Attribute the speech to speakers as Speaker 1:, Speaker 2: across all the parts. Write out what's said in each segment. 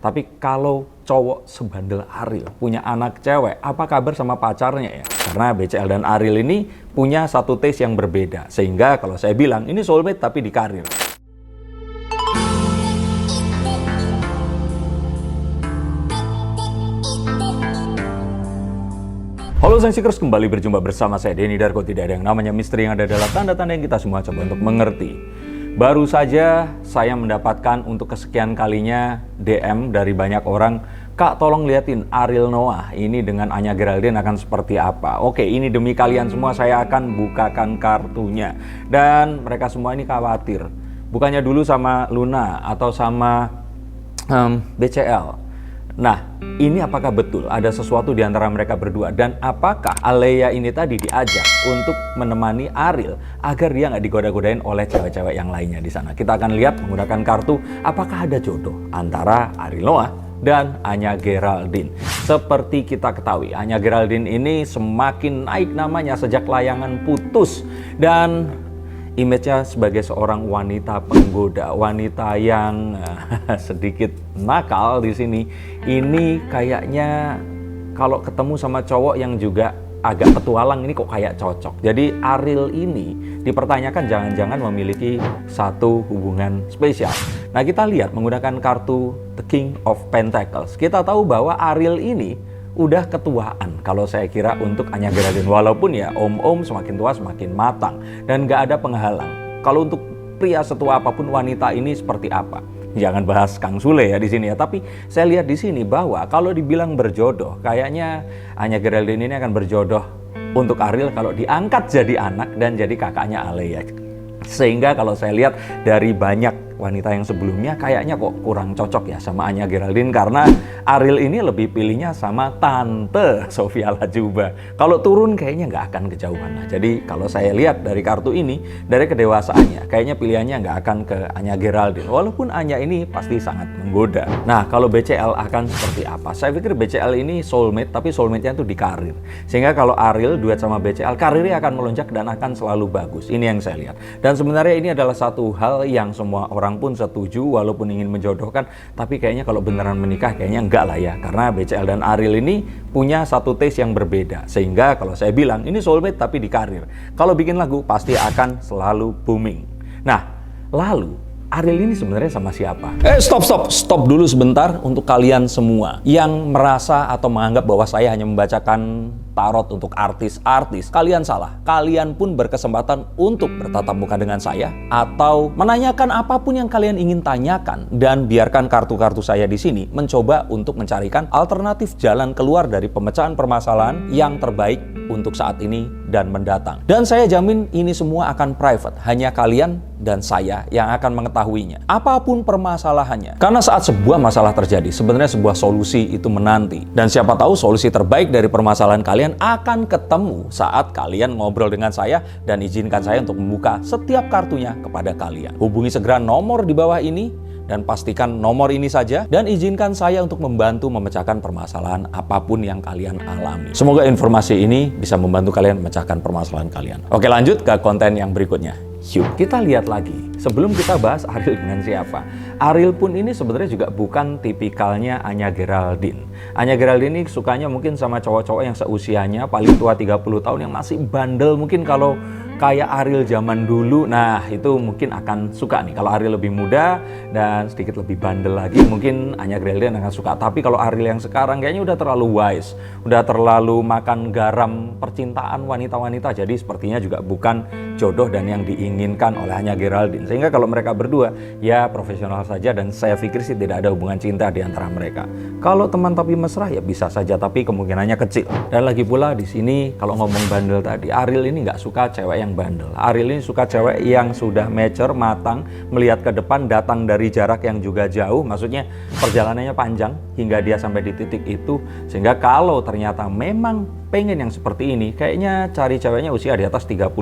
Speaker 1: Tapi kalau cowok sebandel Ariel punya anak cewek, apa kabar sama pacarnya ya? Karena BCL dan Ariel ini punya satu taste yang berbeda. Sehingga kalau saya bilang ini soulmate tapi di karir. Halo Sang Seekers, kembali berjumpa bersama saya Denny Darko. Tidak ada yang namanya misteri, yang ada adalah tanda-tanda yang kita semua coba untuk mengerti. Baru saja saya mendapatkan untuk kesekian kalinya DM dari banyak orang, "Kak, tolong liatin Ariel Noah ini dengan Anya Geraldine akan seperti apa." Oke, ini demi kalian semua saya akan bukakan kartunya. Dan mereka semua ini khawatir. Bukannya dulu sama Luna atau sama BCL. Nah, ini apakah betul ada sesuatu di antara mereka berdua? Dan apakah Alea ini tadi diajak untuk menemani Ariel agar dia nggak digoda-godain oleh cewek-cewek yang lainnya di sana? Kita akan lihat menggunakan kartu apakah ada jodoh antara Ariel Noah dan Anya Geraldine. Seperti kita ketahui, Anya Geraldine ini semakin naik namanya sejak layangan putus. Dan image-nya sebagai seorang wanita penggoda, wanita yang sedikit nakal di sini. Ini kayaknya kalau ketemu sama cowok yang juga agak petualang ini kok kayak cocok. Jadi Ariel ini dipertanyakan jangan-jangan memiliki satu hubungan spesial. Nah, kita lihat menggunakan kartu The King of Pentacles. Kita tahu bahwa Ariel ini udah ketuaan kalau saya kira untuk Anya Geraldine. Walaupun ya om-om semakin tua semakin matang dan gak ada penghalang. Kalau untuk pria setua apapun wanita ini seperti apa? Jangan bahas Kang Sule ya di sini ya. Tapi saya lihat di sini bahwa kalau dibilang berjodoh, kayaknya Anya Geraldine ini akan berjodoh untuk Ariel kalau diangkat jadi anak dan jadi kakaknya Alea. Sehingga kalau saya lihat dari banyak wanita yang sebelumnya kayaknya kok kurang cocok ya sama Anya Geraldine, karena Ariel ini lebih pilihnya sama Tante Sophia Latjuba. Kalau turun kayaknya nggak akan kejauhan lah. Jadi kalau saya lihat dari kartu ini, dari kedewasaannya kayaknya pilihannya nggak akan ke Anya Geraldine. Walaupun Anya ini pasti sangat menggoda. Nah, kalau BCL akan seperti apa? Saya pikir BCL ini soulmate, tapi soulmate-nya itu di karir. Sehingga kalau Ariel duet sama BCL, karirnya akan melonjak dan akan selalu bagus. Ini yang saya lihat. Dan sebenarnya ini adalah satu hal yang semua orang pun setuju walaupun ingin menjodohkan, tapi kayaknya kalau beneran menikah kayaknya enggak lah ya, karena BCL dan Ariel ini punya satu taste yang berbeda. Sehingga kalau saya bilang ini soulmate tapi di karir. Kalau bikin lagu pasti akan selalu booming. Nah, lalu Ariel ini sebenarnya sama siapa? Stop dulu sebentar untuk kalian semua yang merasa atau menganggap bahwa saya hanya membacakan tarot untuk artis-artis. Kalian salah. Kalian pun berkesempatan untuk bertatap muka dengan saya atau menanyakan apapun yang kalian ingin tanyakan, dan biarkan kartu-kartu saya di sini mencoba untuk mencarikan alternatif jalan keluar dari pemecahan permasalahan yang terbaik untuk saat ini dan mendatang. Dan saya jamin ini semua akan private, hanya kalian dan saya yang akan mengetahuinya. Apapun permasalahannya. Karena saat sebuah masalah terjadi, sebenarnya sebuah solusi itu menanti. Dan siapa tahu solusi terbaik dari permasalahan kalian akan ketemu saat kalian ngobrol dengan saya, dan izinkan saya untuk membuka setiap kartunya kepada kalian. Hubungi segera nomor di bawah ini dan pastikan nomor ini saja, dan izinkan saya untuk membantu memecahkan permasalahan apapun yang kalian alami. Semoga informasi ini bisa membantu kalian memecahkan permasalahan kalian. Oke, lanjut ke konten yang berikutnya. Yuk, kita lihat lagi. Sebelum kita bahas Ariel dengan siapa, Ariel pun ini sebenarnya juga bukan tipikalnya Anya Geraldine. Anya Geraldine ini sukanya mungkin sama cowok-cowok yang seusianya paling tua 30 tahun yang masih bandel. Mungkin kalau kayak Ariel zaman dulu, nah itu mungkin akan suka nih. Kalau Ariel lebih muda dan sedikit lebih bandel lagi, mungkin Anya Geraldine akan suka. Tapi kalau Ariel yang sekarang kayaknya udah terlalu wise, udah terlalu makan garam percintaan wanita-wanita. Jadi sepertinya juga bukan jodoh dan yang diinginkan oleh Anya Geraldine. Sehingga kalau mereka berdua ya profesional saja, dan saya pikir sih tidak ada hubungan cinta di antara mereka. Kalau teman tapi mesra ya bisa saja, tapi kemungkinannya kecil. Dan lagi pula di sini kalau ngomong bandel tadi, Ariel ini nggak suka cewek yang bandel. Ariel ini suka cewek yang sudah mature, matang, melihat ke depan, datang dari jarak yang juga jauh. Maksudnya perjalanannya panjang hingga dia sampai di titik itu. Sehingga kalau ternyata memang pengen yang seperti ini, kayaknya cari ceweknya usia di atas 35.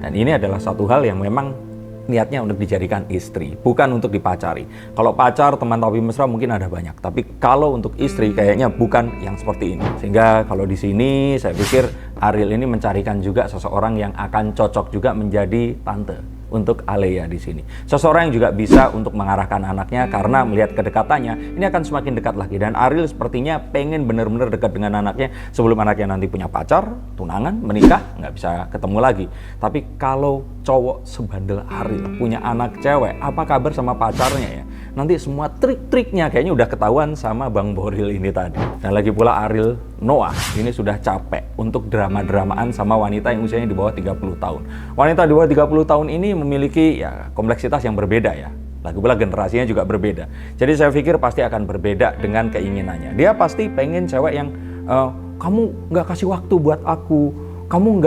Speaker 1: Dan ini adalah satu hal yang memang niatnya untuk dijadikan istri, bukan untuk dipacari. Kalau pacar, teman tapi mesra mungkin ada banyak, tapi kalau untuk istri kayaknya bukan yang seperti ini. Sehingga kalau di sini saya pikir Ariel ini mencarikan juga seseorang yang akan cocok juga menjadi tante untuk Alea di sini. Seseorang yang juga bisa untuk mengarahkan anaknya karena melihat kedekatannya, ini akan semakin dekat lagi. Dan Ariel sepertinya pengen bener-bener dekat dengan anaknya sebelum anaknya nanti punya pacar, tunangan, menikah, nggak bisa ketemu lagi. Tapi kalau cowok sebandel Ariel punya anak cewek, apa kabar sama pacarnya ya? Nanti semua trik-triknya kayaknya udah ketahuan sama Bang Boril ini tadi. Dan lagi pula Ariel Noah ini sudah capek untuk drama-dramaan sama wanita yang usianya di bawah 30 tahun. Wanita di bawah 30 tahun ini memiliki ya kompleksitas yang berbeda ya. Lagi pula generasinya juga berbeda. Jadi saya pikir pasti akan berbeda dengan keinginannya. Dia pasti pengen cewek yang kamu nggak kasih waktu buat aku, kamu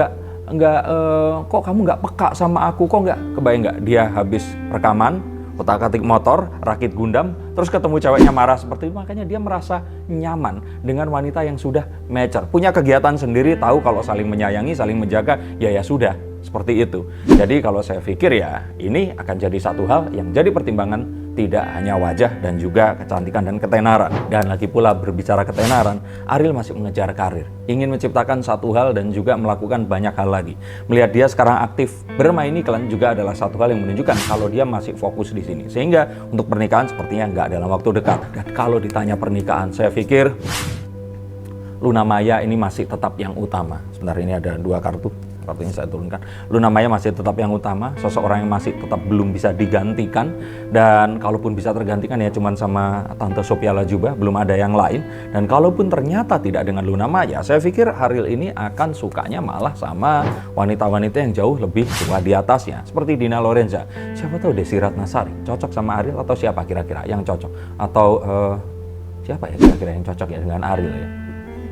Speaker 1: kok kamu nggak peka sama aku, kok nggak kebayang nggak dia habis rekaman otak-atik motor, rakit Gundam, terus ketemu ceweknya marah seperti itu, makanya dia merasa nyaman dengan wanita yang sudah mature, punya kegiatan sendiri, tahu kalau saling menyayangi, saling menjaga, ya sudah, seperti itu. Jadi kalau saya pikir ya, ini akan jadi satu hal yang jadi pertimbangan, tidak hanya wajah dan juga kecantikan dan ketenaran. Dan lagi pula berbicara ketenaran, Ariel masih mengejar karir, ingin menciptakan satu hal dan juga melakukan banyak hal lagi. Melihat dia sekarang aktif bermain iklan juga adalah satu hal yang menunjukkan kalau dia masih fokus di sini. Sehingga untuk pernikahan sepertinya nggak dalam waktu dekat. Dan kalau ditanya pernikahan, saya pikir Luna Maya ini masih tetap yang utama. Sebentar, ini ada 2 kartu. Kartunya saya turunkan. Luna Maya masih tetap yang utama, seseorang yang masih tetap belum bisa digantikan, dan kalaupun bisa tergantikan ya cuman sama Tante Sophia Latjuba, belum ada yang lain. Dan kalaupun ternyata tidak dengan Luna Maya, saya pikir Ariel ini akan sukanya malah sama wanita-wanita yang jauh lebih tua di atasnya, seperti Dina Lorenza. Siapa tahu Desi Ratnasari cocok sama Ariel, atau siapa kira-kira yang cocok, atau siapa ya kira-kira yang cocok ya dengan Ariel ya.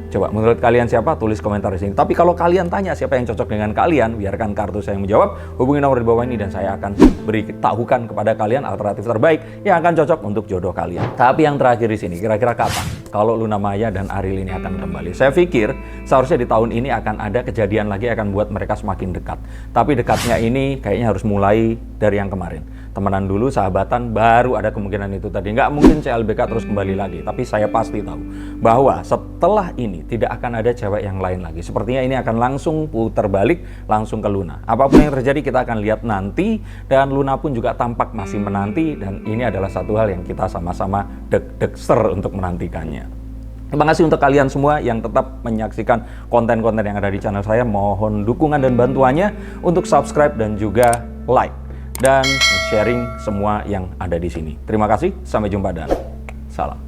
Speaker 1: Coba menurut kalian siapa? Tulis komentar di sini. Tapi kalau kalian tanya siapa yang cocok dengan kalian, biarkan kartu saya menjawab. Hubungi nomor di bawah ini dan saya akan beritahukan kepada kalian alternatif terbaik yang akan cocok untuk jodoh kalian. Tapi yang terakhir di sini, kira-kira kapan kalau Luna Maya dan Ariel ini akan kembali? Saya pikir seharusnya di tahun ini akan ada kejadian lagi akan buat mereka semakin dekat. Tapi dekatnya ini kayaknya harus mulai dari yang kemarin. Temenan dulu, sahabatan, baru ada kemungkinan itu tadi. Nggak mungkin CLBK terus kembali lagi. Tapi saya pasti tahu bahwa setelah ini tidak akan ada cewek yang lain lagi. Sepertinya ini akan langsung putar balik, langsung ke Luna. Apapun yang terjadi kita akan lihat nanti. Dan Luna pun juga tampak masih menanti. Dan ini adalah satu hal yang kita sama-sama deg-degser untuk menantikannya. Terima kasih untuk kalian semua yang tetap menyaksikan konten-konten yang ada di channel saya. Mohon dukungan dan bantuannya untuk subscribe dan juga like. Dan sharing semua yang ada di sini. Terima kasih, sampai jumpa dan salam.